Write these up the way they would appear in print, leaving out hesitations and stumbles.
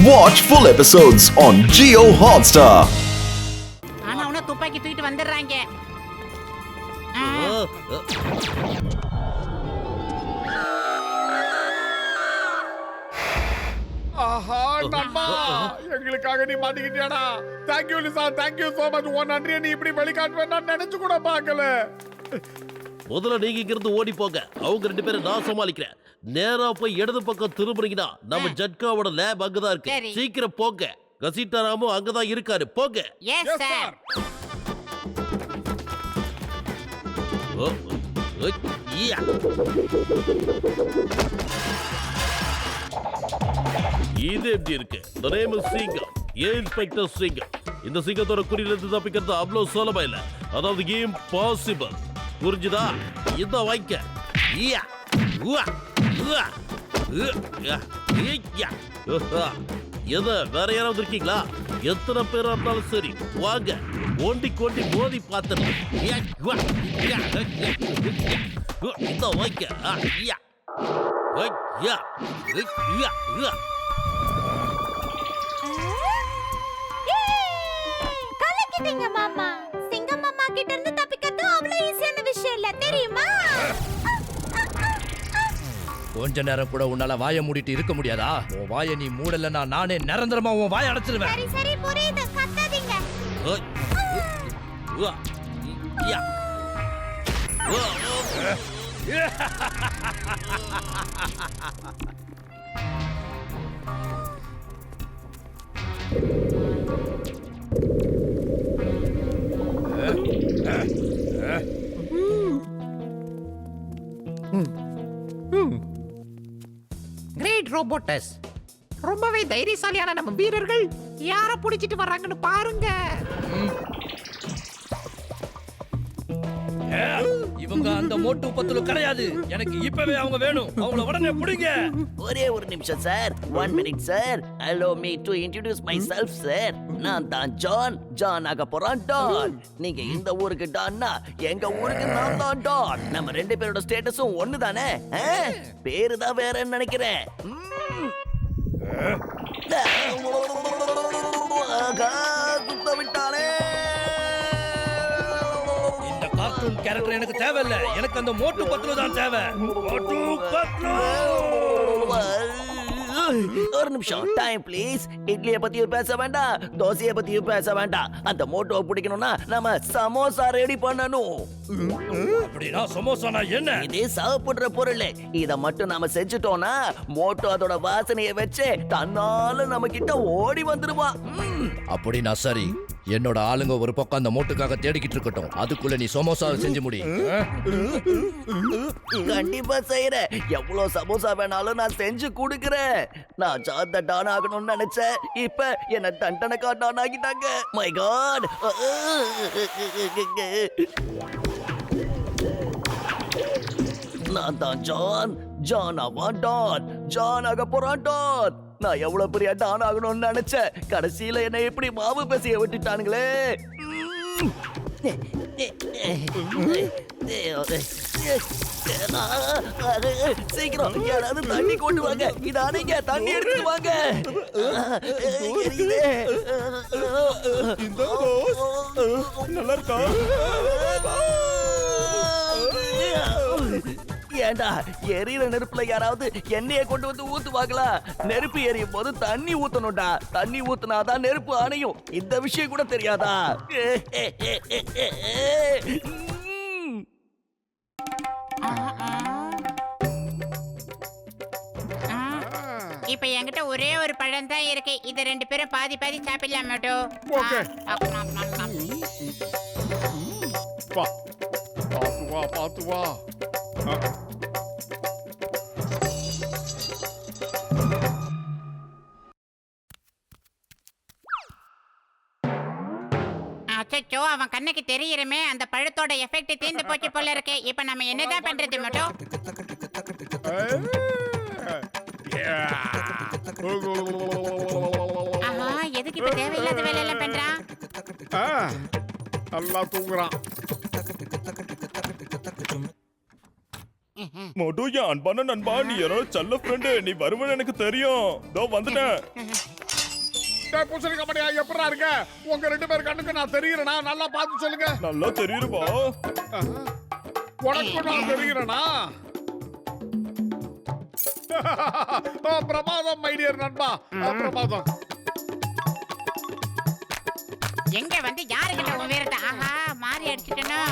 Watch full episodes on Jio Hotstar. ஆனா அவன துப்பாக்கி தூக்கிட்டு வந்துடுறாங்க. ஆஹா நண்பா, எங்களுக்காக நீ மாட்டிக்கிட்டியாடா. Thank you Lisa, thank you so much. உன் நன்றியை நீ இப்படி வெளிக்காட்டுவேன் நான் நினைச்சு கூட பார்க்கல. முதல்ல நீங்க இங்கிருந்து ஓடி போங்க. அவங்க ரெண்டு பேரும் நான் சமாளிக்கிறேன். நேரா போய் இடது பக்கம் திரும்புறீங்கன்னா நம்ம ஜட்காவோட லேப் அங்கதான் இருக்கு. சரி. சீக்கிரம் போங்க. கசிட்டாராமும் அங்கதான் இருக்காரு. போங்க. Yes sir. இது எப்படி இருக்கு? The name is சிங்கம். இன்ஸ்பெக்டர் சிங்கம். இந்த சிங்கத்தோட குறியிலிருந்து தப்பிக்கிறது அவ்வளவு சுலபம் இல்ல. அதாவது இம்பாசிபிள். புரிஞ்சுதா? இந்த வாய்க்க. எது வேற யாராவது இருக்கீங்களா? எத்தனை பேரா இருந்தாலும் சரி வாங்க. ஓண்டி கோண்டி மோதி பார்த்துட்டு இந்த வாய்க்க. கலக்கிட்டீங்க மாமா. சிங்கம் மாமா கிட்ட இருந்து தப்பிக்கிறது அவ்வளவு ஈஸியான விஷயம் இல்ல, தெரியுமா? கொஞ்ச நேரம் கூட உன்னால வாயை மூடிட்டு இருக்க முடியாதா? உன் வாயை நீ மூடலன்னா நானே நிரந்தரமா உன் வாயை அடைச்சிருவேன். சரி சரி புரியுது, கத்தாதீங்க. கிரேட் ரோபோட்டஸ். ரொம்பவே தைரியசாலியான நம்ம வீரர்கள் யார புடிச்சிட்டு வர்றாங்கன்னு பாருங்க. இவங்க அந்த மோட்டு பத்துல கிடையாது. எனக்கு இப்பவே அவங்க வேணும். அவங்கள உடனே புடிங்க. ஒரே ஒரு நிமிஷம் sir. 1 minute sir. Allow me to introduce myself sir. நான் தான் ஜான் ஆக போறான் டான். நீங்க இந்த ஊருக்கு டான்னா எங்க ஊருக்கு நான் தான் டான். நம்ம ரெண்டு பேரோட ஸ்டேட்டஸும் ஒண்ணு தானே? பேரு தான் வேறன்னு நினைக்கிறேன். குத்த விட்டானே. இந்த கார்ட்டூன் கேரக்டர் எனக்கு தேவையில்லை. எனக்கு அந்த மோட்டு பத்துல தான் தேவை. மோட்டு பத்லு. ஒரு நிமிஷம் டைம் ப்ளீஸ். இட்லியை பத்தியும் பேச வேண்டாம், தோசையை பத்தியும் பேச வேண்டாம். அந்த மோட்டோவை பிடிக்கணும்னா நம்ம சமோசா ரெடி பண்ணணும். அப்படின்னா சமோசானா என்ன? இதே சாப்பிடுற பொருள். இத மட்டும் நாம செஞ்சுட்டோம்னா மோட்டோ அதோட வாசனையை வச்சு தன்னால நம்ம கிட்ட ஓடி வந்துருவான். அப்படின்னா சரி. என்னோட ஆளுங்க ஒரு பக்கம் அந்த மோட்டுக்காக தேடிக்கிட்டு இருக்கட்டும். அதுக்குள்ள நீ சமோசா செஞ்சு முடி. கண்டிப்பா செய்யறேன். எவ்வளவு சமோசா வேணாலும் நான் செஞ்சு கொடுக்கிறேன். நான் சாந்த டான் ஆகணும்னு நினைச்சேன். இப்ப என்ன தண்டனக்கா டான் ஆகிட்டாங்க. My God. நான் தான் ஜான் ஆவான் டான். ஜான் ஆக போறான் டான். நான் எவ்வளவு பெரிய டான் ஆகணும்னு நினைச்சேன். கடைசியில என்ன எப்படி மாவு பேசிய விட்டுட்டானுங்களே. சீக்கிரம் யாராவது தண்ணி கொண்டு வாங்க. இதானீங்க, தண்ணி எடுத்துட்டு வாங்க. நல்லா இருக்கா? ஏண்டா எரியிற நெருப்புல யாராவது எண்ணெயை கொண்டு வந்து ஊத்துவாங்களா? நெருப்பு எரியும் போது தண்ணி ஊத்தணும்டா. தண்ணி ஊத்துனாதான் நெருப்பு அணையும். இந்த விஷயம் கூட தெரியாதா? இப்ப என்கிட்ட ஒரே ஒரு பழம் தான் இருக்கு. இத ரெண்டு பேரும் பாதி பாதி சாப்பிடலாம் மோட்டோ. ஓகே. வா பாத்து வா. அச்சோ, அவன் கண்ணுக்கு தெரியுறமே. அந்த பழத்தோட எஃபெக்ட் தீர்ந்து போச்சு போல இருக்கு. இப்ப நம்ம என்னதான் பண்றது மோட்டோ? ஆமா, எதுக்கு இப்ப தேவையில்லாத வேலை எல்லாம் பண்றான்? நல்லா தூங்குறான். மோட்டு, என் அன்பான நண்பா, நீ என்னோட செல்ல ஃப்ரெண்டு. நீ வருவன்னு எனக்கு தெரியும். இதோ வந்துட்டேன். டேய் பூசணிக்காய் மண்டையா எப்படிடா இருக்க? உங்க 2 பேர் கண்ணுக்கு நான் தெரியுறேனா? நல்லா பார்த்து சொல்லுங்க. நல்லா தெரியுமா? உனக்கு நான் தெரியுறேனா? பிரமாதம் மை டியர் நண்பா, பிரமாதம். எங்க வந்து யாருக்கிட்ட உயரத்தை? ஆஹா, மாறி அடிச்சிட்டனோ.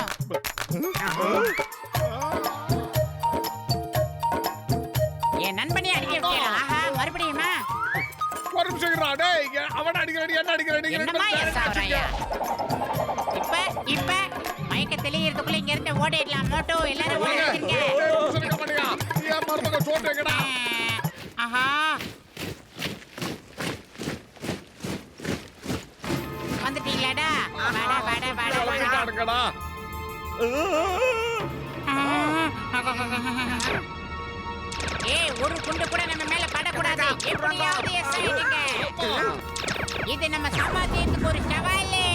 என் நண்பனே அடிக்க விட்டேன். ஆஹா, மறுபடியுமா? ஒரு நிமிஷம் இருடா. டேய் அவன அடிக்கிறடி, என்ன அடிக்கிறடி? என்னம்மா ஏசாவறாயா? இப்ப மயக்க தெளியறதுக்குள்ள இங்க இருந்து ஓடிடலாம். மோட்டோ எல்லாரும் ஓடிடுங்க. டேய் பூசணிக்காய் மண்டையா, ஏன் மரத்துக்கு சோட்டேங்கடா? ஆஹா, வந்துட்டீங்களாடா? வாடா. அடங்கடா. ஏய், ஒரு குண்டு கூட நம்ம மேல படக்கூடாது. எப்படியாவது எஸ் ஆயிடுங்க. இது நம்ம சமாதானத்துக்கு ஒரு சவாலே.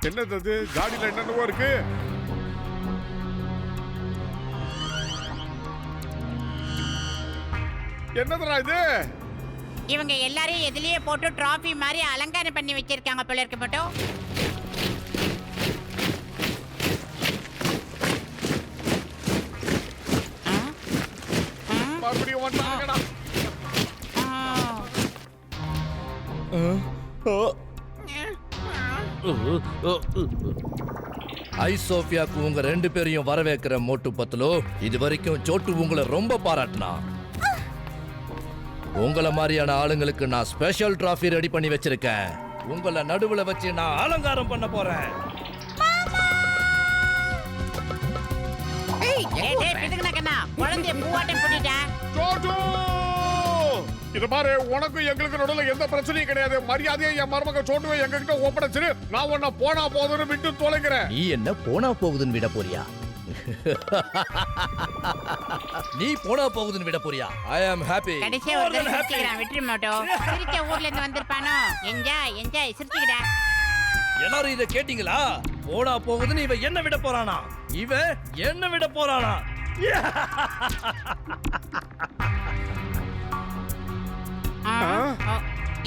என்னது அது? காடியில என்னென்னவோ இருக்கு. என்னதுடா இது? இவங்க எல்லாரையும் எதுலயே போட்டு டிராஃபி மாதிரி அலங்காரம் பண்ணி வச்சிருக்காங்க போல இருக்கு. மட்டும் மறுபடியும் வந்தாங்கடா. ஐசோபியாக்கு உங்க 2 பேரையும் வரவேற்கிற மோட்டு பத்துலோ. இது வரைக்கும் சோட்டு உங்களை ரொம்ப பாராட்டினா. உங்கள மாதிரியான ஆளுங்களுக்கு நான் ஸ்பெஷல் டிராஃபி ரெடி பண்ணி வச்சிருக்கேன். உங்களை நடுவுல வச்சு நான் அலங்காரம் பண்ண போறேன். குழந்தைய பூவாட்டம் போட்டுட்டா. இது பாரு, உனக்கும் எங்களுக்கு நடுவில் எந்த பிரச்சனையும் கிடையாது. மரியாதையை என் மருமக சோட்டுவை எங்க கிட்ட ஒப்படைச்சிரு. நான் உன்னை போனா போதுன்னு விட்டு தொலைக்கிறேன். நீ என்ன போனா போகுதுன்னு விட போறியா? நீ போனா போகுதுன்னு விட போறியா? ஐ அம் ஹாப்பி. கடைசியா ஒரு தடவை சிரிச்சுக்கிறான். விட்டுரு மோட்டோ. சிரிச்ச ஊர்ல இருந்து வந்திருப்பானோ. என்ஜாய் சிரிச்சுக்கிட. எல்லாரும் இத கேட்டீங்களா? போனா போகுதுன்னு இவன் என்ன விட போறானா? இவன் என்ன விட போறானா?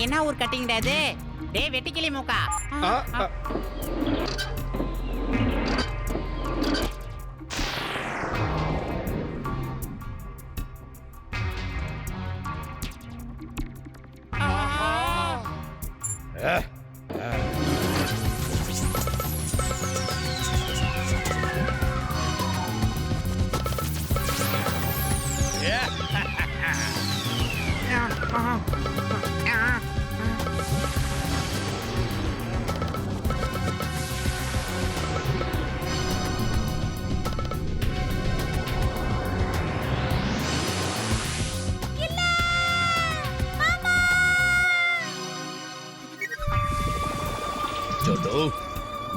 என்ன ஊர் கட்டிங்கடா அது? டேய் வெட்டிக்கிளி மூக்கா.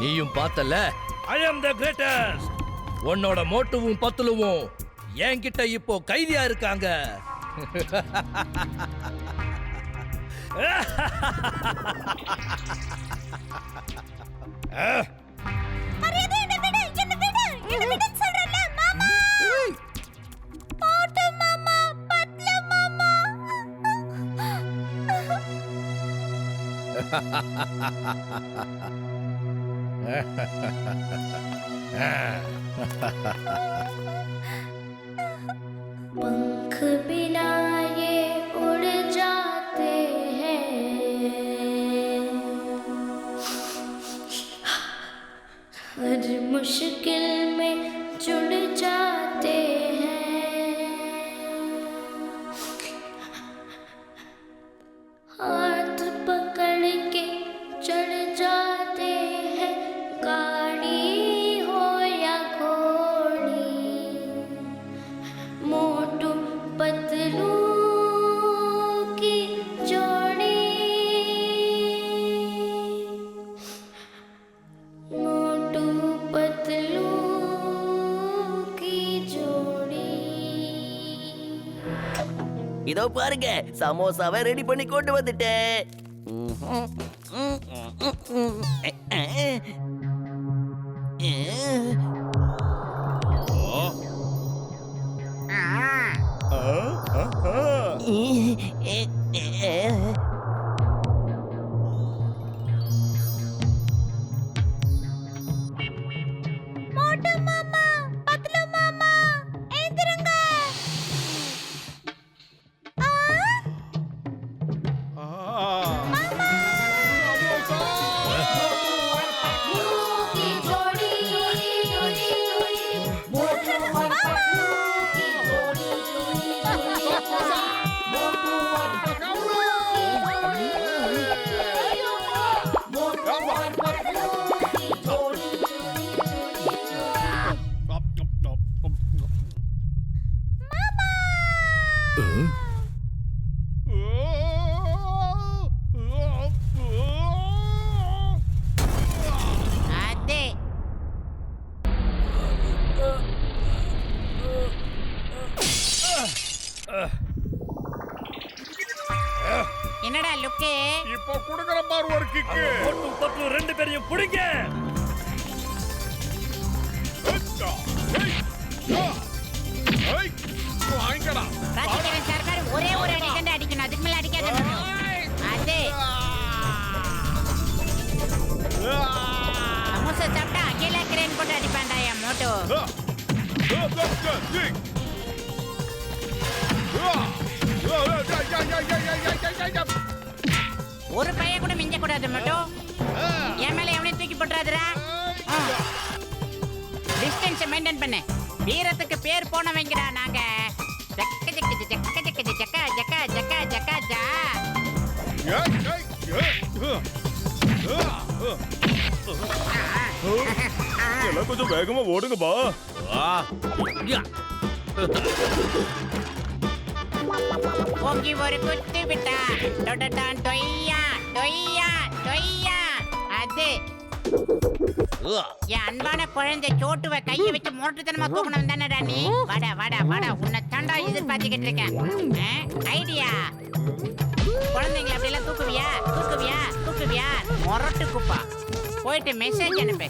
நீயும் பார்த்தல, ஐ அம் தி கிரேட்டஸ்ட். உன்னோட மோட்டுவும் பத்துலுவும் என்கிட்ட இப்போ கைதியா இருக்காங்க. पंख बिना ये उड़ जाते हैं, हर मुश्किल में जुड़ जाते हैं, हाथ पकड़ के चढ़ जाते हैं, गाड़ी हो या घोड़ी। இதோ பாருங்க சமோசாவை ரெடி பண்ணி கொண்டு வந்துட்டேன். மோட்டு மாமா, பத்லு மாமா, எந்திருங்க. की जोड़ी मोटू और पतलू की जोड़ी मोटू और पतलू की जोड़ी அதே என்னடா லுக்கு? இப்போ குடுக்கற பாரு ஒரு கிக்கு. மோட்டு பத்து ரெண்டு பேரையும் பிடிங்க. வாங்கிக்கடா. ராஜகிரண் சர்க்கார் ஒரே ஒரு அடி கண்டு அடிக்கணும், அதுக்கு மேல அடிக்காத. அதே சமோசா சாப்பிட்டா அகேலா கிரேன் போட்டு அடிப்பான்டா என் மோட்டோ. ஒரு பையன் கூட மிஞ்ச கூடாது மோட்டோ. என் மேல எவனையும் தூக்கி போட்டுறாதுடா. டிஸ்டன்ஸ் மெயின்டைன் பண்ணு. வீரத்துக்கு பேர் போனவங்கடா நாங்க. ஜக்க ஜக்க ஜக்க ஜக்க ஜக்க ஜக்க ஜக்க ஜக்க ஜா. எல்லாம் கொஞ்சம் வேகமா ஓடுங்கப்பா. ஓங்கி ஒரு குத்து விட்டா டொடடான் டொய்யா டொய்யா டொய்யா. அது என் அன்பான குழந்தை சோட்டுவ கையை வச்சு முரட்டுத்தனமா தூக்கணும் தானடா நீ? வாடா வாடா வாடா, உன்னை தாண்டா எதிர்பார்த்துக்கிட்டு இருக்கேன். ஐடியா குழந்தைங்களை அப்படியெல்லாம் தூக்குவியா தூக்குவியா தூக்குவியா? முரட்டு குப்பா. போயிட்டு மெசேஜ் அனுப்பு.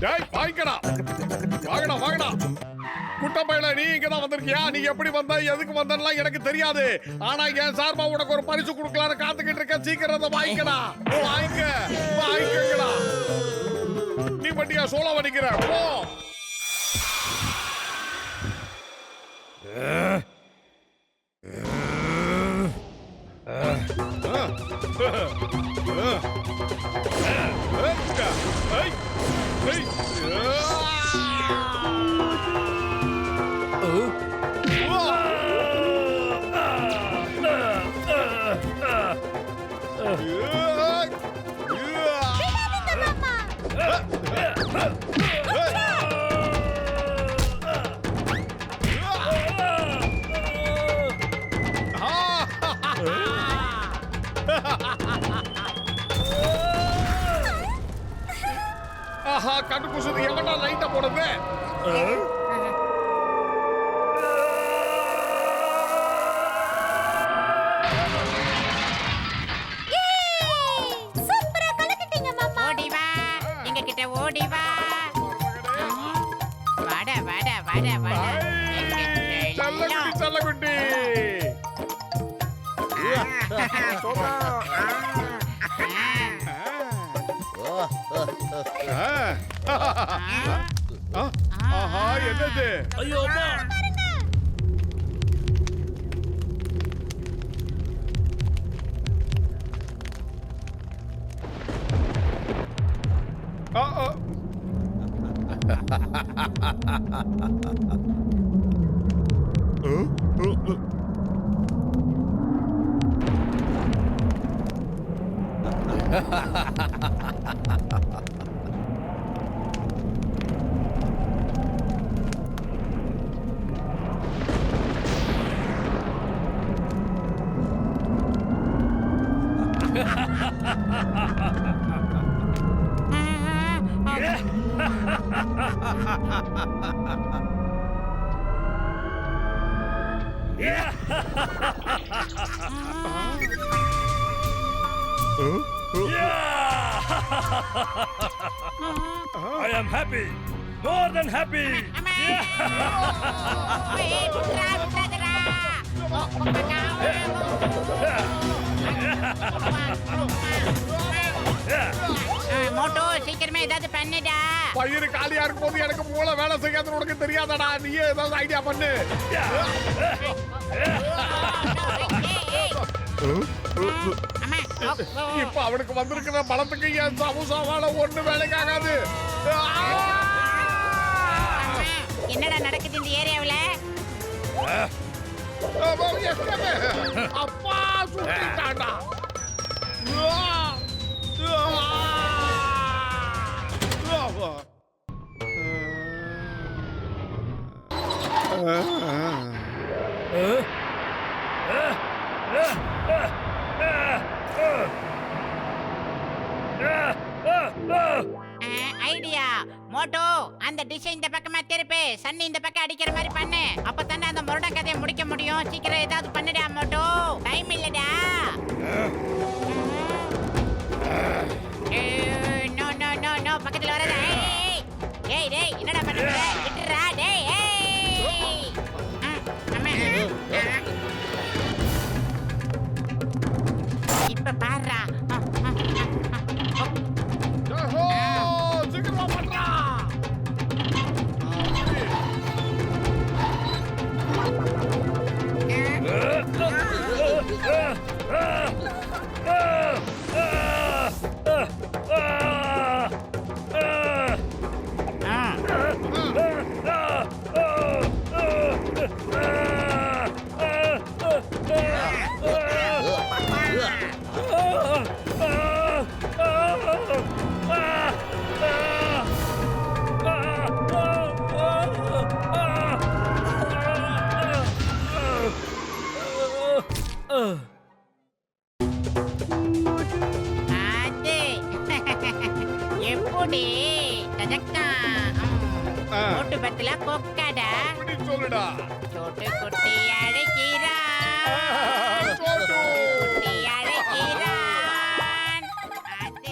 டேய் வாங்கிக்கடா. வாங்கடா வாங்கடா. குட்ட பையல நீ இங்க தான் வந்திருக்கியா? நீ எப்படி வந்த எதுக்கு வந்தலாம் எனக்கு தெரியாது. ஆனா என் சார்பா உனக்கு ஒரு பரிசு கொடுக்கலாம்னு காத்துக்கிட்டு இருக்க. சீக்கிரம் அதை வாங்கிக்கடா. வாங்கிக்க வாங்கிக்கடா. நீ பட்டியா சோளம் வடிக்கிற போ. ஆஹா கண்டு குசுது. எவனா லைட்டா போடுது? சூப்பரா கலக்கிட்டீங்க மாமா. ஓடி வா, எங்க கிட்ட ஓடி வா. வாடா வாடா வாடா வாடா. எங்க செல்லம். செல்லகுட்டி ஆஹா என்னது? ஐயோ அம்மா. I am happy. More than happy. அம்மா. ஏய், விட்றா, விட்றாதடா. மோட்டோ சீக்கிரமே ஏதாவது பண்ணுடா. பயிறு காலியா இருக்கும் போது எனக்கு மூளை வேலை செய்யாதுன்னு உனக்கு தெரியாதடா. நீயே ஏதாவது ஐடியா பண்ணு. அம்மா, இப்ப அவனுக்கு வந்திருக்கிற பலத்துக்கு என் சமுசாவால ஒண்ணு வேலைக்காகாது. என்னடா நடக்குது இந்த ஏரியாவுல? அப்பா சுட்டிட்டாடா. ஐடியா மோட்டோ, அந்த டிஷ் இந்த பக்கமா திருப்பு, சன்னி இந்த பக்கம் அடிக்கிற மாதிரி பண்ணு. அப்பதானே அந்த முரட கதையை முடிக்க முடியும். சீக்கிரம் ஏதாவது பண்ணுடா மோட்டோ, டைம் இல்லடா. நோ நோ நோ நோ, பக்கத்துல வராத. ஏய் டேய், என்னடா பண்ற? விட்டுறா டேய். ஏய் அம்மா. இப்ப பாருடா. சீக்கிரமா பண்றா. எப்படி தஜக்கா மோட்டு பத்துல கொக்கடா இப்படி சொல்லுடா. சோட்டு குட்டி அழைக்கிறா சோட்டு. குட்டி அழைக்கிறான்.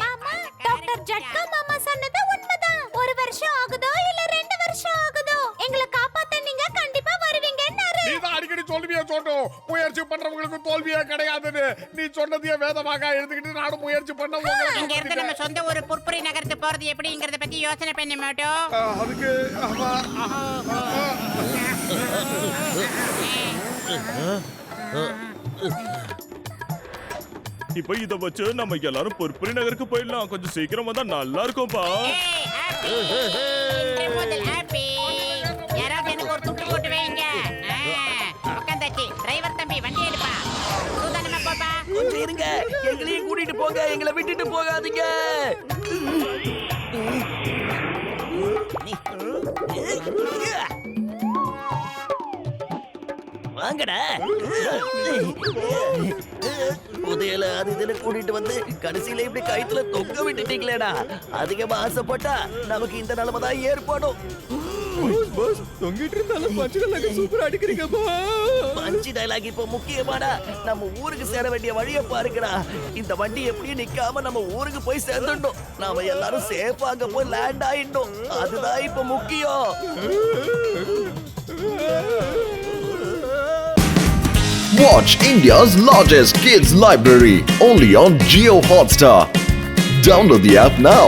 மாமா, டாக்டர் ஜட்கா மாமா சொன்னது உண்மைதான். 1 வருஷம் ஆகுதோ இல்ல 2 வருஷம் ஆகுதோ, எங்களை காப்பாத்த நீங்க கண்டிப்பா வருவீங்கன்னாரு. நீதான் அடிக்கடி சொல்லுவியா சோட்டு, முயற்சி பண்றவங்களுக்கு தோல்வியே கிடையாதுன்னு. நீ சொன்னதையே வேதமாக எழுதுகிட்டு நானும் முயற்சி பண்ண இங்க இருந்து நம்ம சொந்த ஒரு புற்புரி நகரத்து போறது எப்படிங்கறத பத்தி யோசனை பண்ணி மோட்டோ. அதுக்கு இப்ப இத வச்சு நம்ம எல்லாரும் பொற்புரி நகருக்கு போயிடலாம். கொஞ்சம் சீக்கிரம் வந்தா நல்லா இருக்கும்பா. ஏய் ஹாப்பி, இன்று முதல் ஹாப்பி. யாராவது எனக்கு ஒரு துட்டு போட்டு வைங்க. உட்காந்தாச்சு. டிரைவர் தம்பி வண்டி எடுப்பா. சூதானமா போப்பா. கொஞ்சம் இருங்க, எங்களையும் கூட்டிட்டு போங்க, எங்களை விட்டுட்டு போகாதீங்க. வாங்கடா. புதையல அது இதுன்னு கூட்டிட்டு வந்து கடைசியில இப்படி கயித்துல தொங்க விட்டுட்டீங்களேடா. அதிகமா ஆசைப்பட்டா நமக்கு இந்த நிலைமை தான் ஏற்படும். பஞ்சு டயலாக் இப்ப முக்கியமாடா. நம்ம ஊருக்கு சேர வேண்டிய வழியை பாருங்கடா. இந்த வண்டி எப்படியும் நிக்காம நம்ம ஊருக்கு போய் சேர்ந்துடணும். நாம எல்லாரும் சேஃபா அங்க போய் லேண்ட் ஆயிடணும். அதுதான் இப்ப முக்கியம். Watch India's largest kids library only on Jio Hotstar. Download the app now.